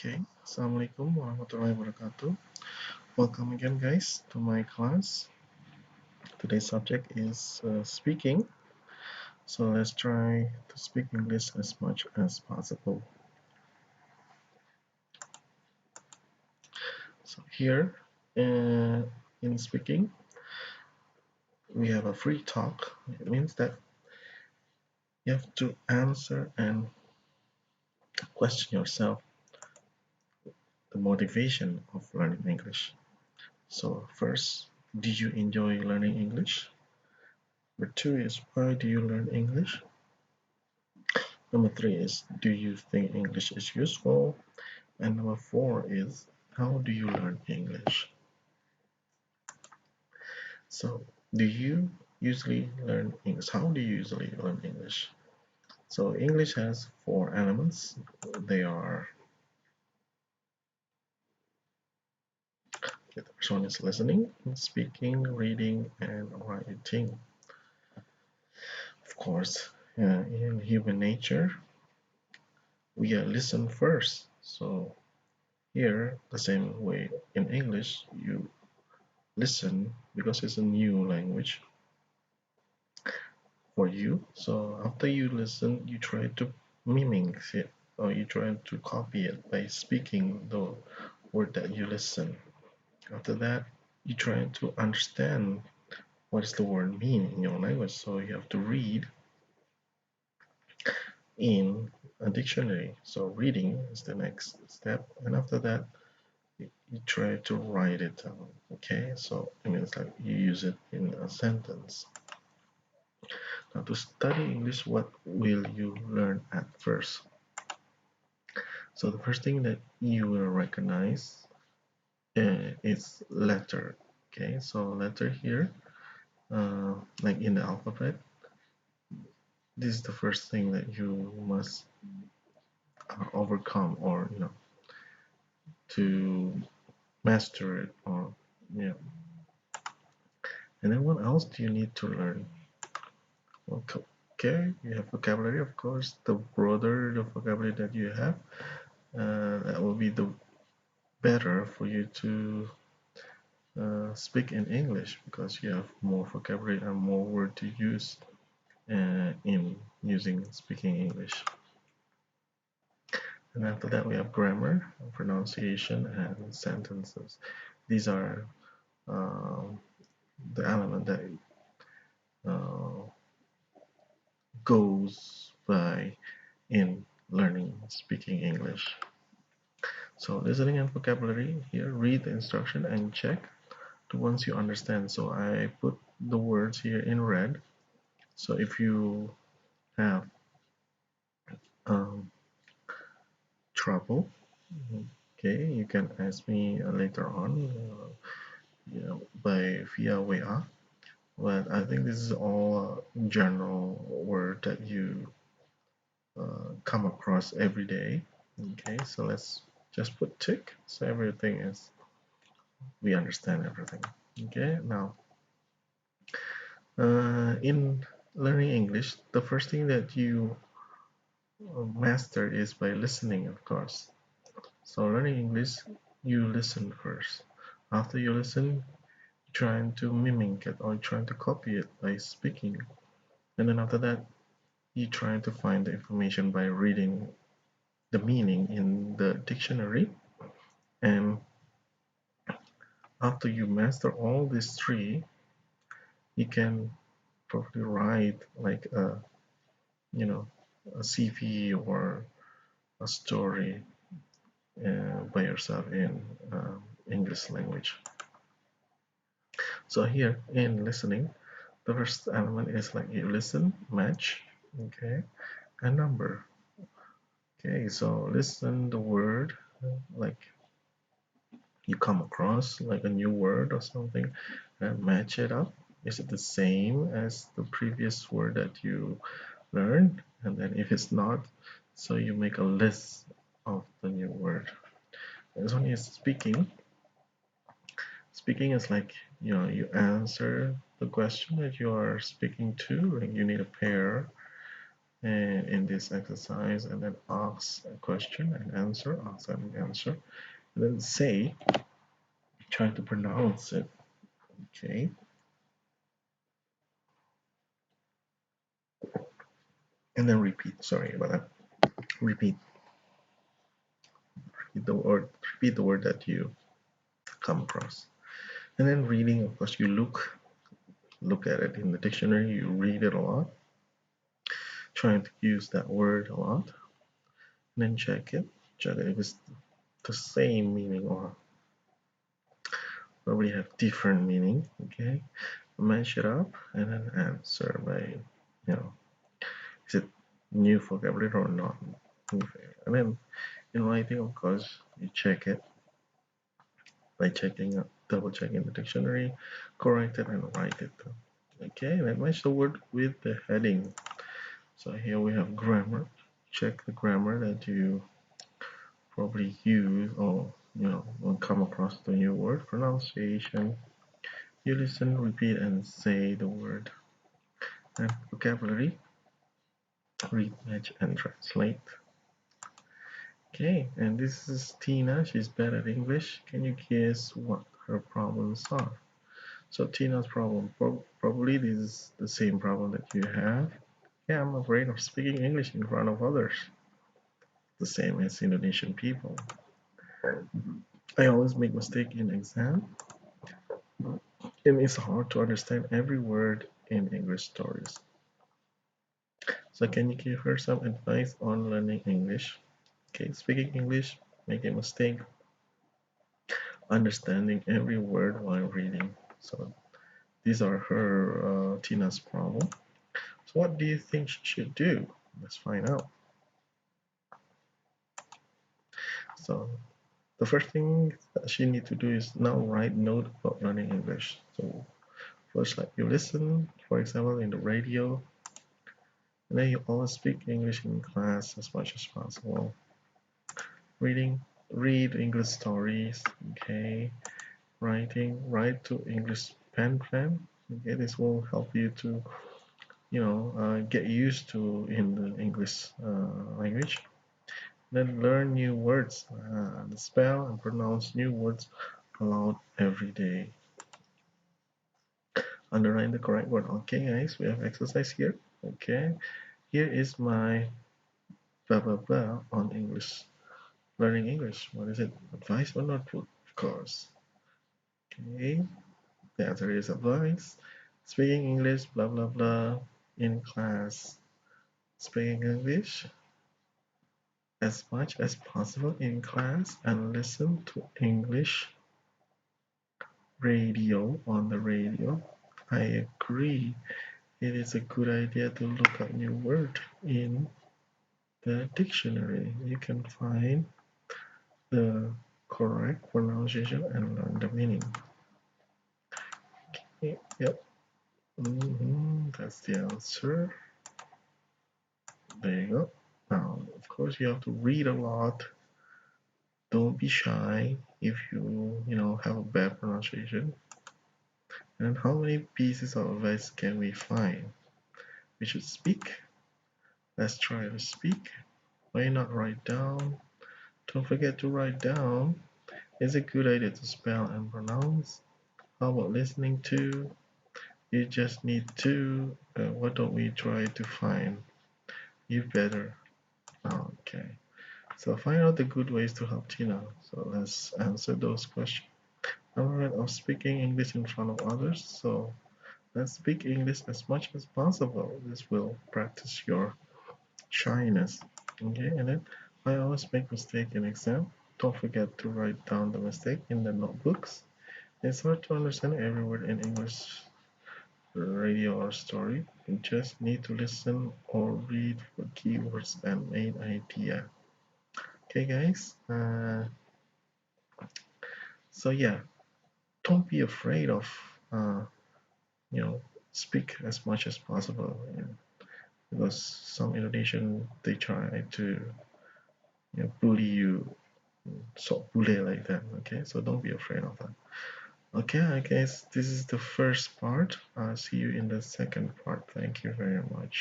Okay, Assalamualaikum warahmatullahi wabarakatuh. Welcome again, guys, to my class. Today's subject is speaking. So let's try to speak English as much as possible. So here in speaking, we have a free talk. It means that you have to answer and question yourself the motivation of learning English. So first, did you enjoy learning English? Number two is, why do you learn English? Number three is, do you think English is useful? And number four is, how do you learn English? So, do you usually learn English? How do you usually learn English? So, English has four elements. They are, the first one is listening, speaking, reading, and writing. Of course, in human nature, we listen first. So, here, the same way in English, you listen because it's a new language for you. So after you listen, you try to mimic it, or you try to copy it by speaking the word that you listen. After that, you try to understand what does the word mean in your language. So you have to read in a dictionary. So reading is the next step, and after that, you try to write it down. Okay, so it means like you use it in a sentence. Now, to study English, what will you learn at first? So the first thing that you will recognize is letter. Okay, so letter here, like in the alphabet, this is the first thing that you must overcome, or to master it, or yeah. And then what else do you need to learn? Okay, you have vocabulary, of course. The broader the vocabulary that you have, that will be the better for you to speak in English, because you have more vocabulary and more word to use in using speaking English. And after that, we have grammar, pronunciation, and sentences. These are the element that uh, goes by in learning speaking English. So listening and vocabulary here, read the instruction and check the ones you understand. So I put the words here in red. So if you have um, trouble, okay, you can ask me later on, by via Wira. But I think this is all general word that you come across every day. Okay, so let's just put tick. So everything is, we understand everything. Okay, now in learning English, the first thing that you master is by listening, of course. So learning English, you listen first. After you listen, trying to mimic it or trying to copy it by speaking. And then after that, you trying to find the information by reading the meaning in the dictionary. And after you master all these three, you can probably write like you know, a CV or a story by yourself in English language. So here in listening, the first element is like you listen, match, okay, and number. Okay, so listen the word, like you come across like a new word or something, and match it up. Is it the same as the previous word that you learned? And then if it's not, so you make a list of the new word. This one is speaking. Speaking is like, you answer the question that you are speaking to, like you need a pair and in this exercise, and then ask a question and answer, ask and answer, and then say, try to pronounce it. Okay, and then repeat. Sorry about that. Repeat, repeat the word. Repeat the word that you come across. And then reading, of course, you look at it in the dictionary. You read it a lot, trying to use that word a lot, and then check it. Check it if it's the same meaning or probably have different meaning. Okay, match it up and then answer by, is it new vocabulary or not? And then in writing, of course, you check it by double checking the dictionary, correct it and write it. Okay, then match the word with the heading. So here we have grammar. Check the grammar that you probably use or will come across the new word. Pronunciation. You listen, repeat, and say the word. And vocabulary. Read, match, and translate. Okay, and this is Tina. She's bad at English. Can you guess what her problems are? So Tina's problem, probably this is the same problem that you have. Yeah, I'm afraid of speaking English in front of others. The same as Indonesian people. I always make mistake in exam, and it's hard to understand every word in English stories. So can you give her some advice on learning English? Okay, speaking English, make a mistake, understanding every word while reading. So these are her Tina's problem. So what do you think she should do? Let's find out. So the first thing that she need to do is now write note about learning English. So first, like you listen, for example, in the radio, and then you always speak English in class as much as possible. Read English stories. Okay, write to English pen plan. Okay, this will help you to get used to in the English language. Then learn new words, spell and pronounce new words aloud every day. Underline the correct word. Okay, guys, we have exercise here. Okay, here is my blah blah blah on English. Learning English. What is it? Advice or notebook? Of course. Okay, the answer is advice. Speaking English, blah blah blah, in class. Speaking English as much as possible in class and listen to English radio on the radio. I agree. It is a good idea to look up new word in the dictionary. You can find the correct pronunciation and learn the meaning. Okay, yep. That's the answer. There you go. Now, of course, you have to read a lot. Don't be shy if you have a bad pronunciation. And how many pieces of advice can we find? We should speak. Let's try to speak. Why not write down? Don't forget to write down. It's a good idea to spell and pronounce. How about listening to? You just need to. What don't we try to find? You better. Okay. So find out the good ways to help Tina. So let's answer those questions. I'm afraid of speaking English in front of others. So let's speak English as much as possible. This will practice your shyness. Okay, and then I always make mistake in exam. Don't forget to write down the mistake in the notebooks. It's hard to understand every word in English radio or story. You just need to listen or read for keywords and main idea. Okay, guys. So yeah, don't be afraid of uh, you know speak as much as possible. Because some Indonesian they try to bully you, so bully like that. Okay, so don't be afraid of that. Okay, I guess this is the first part. I'll see you in the second part. Thank you very much.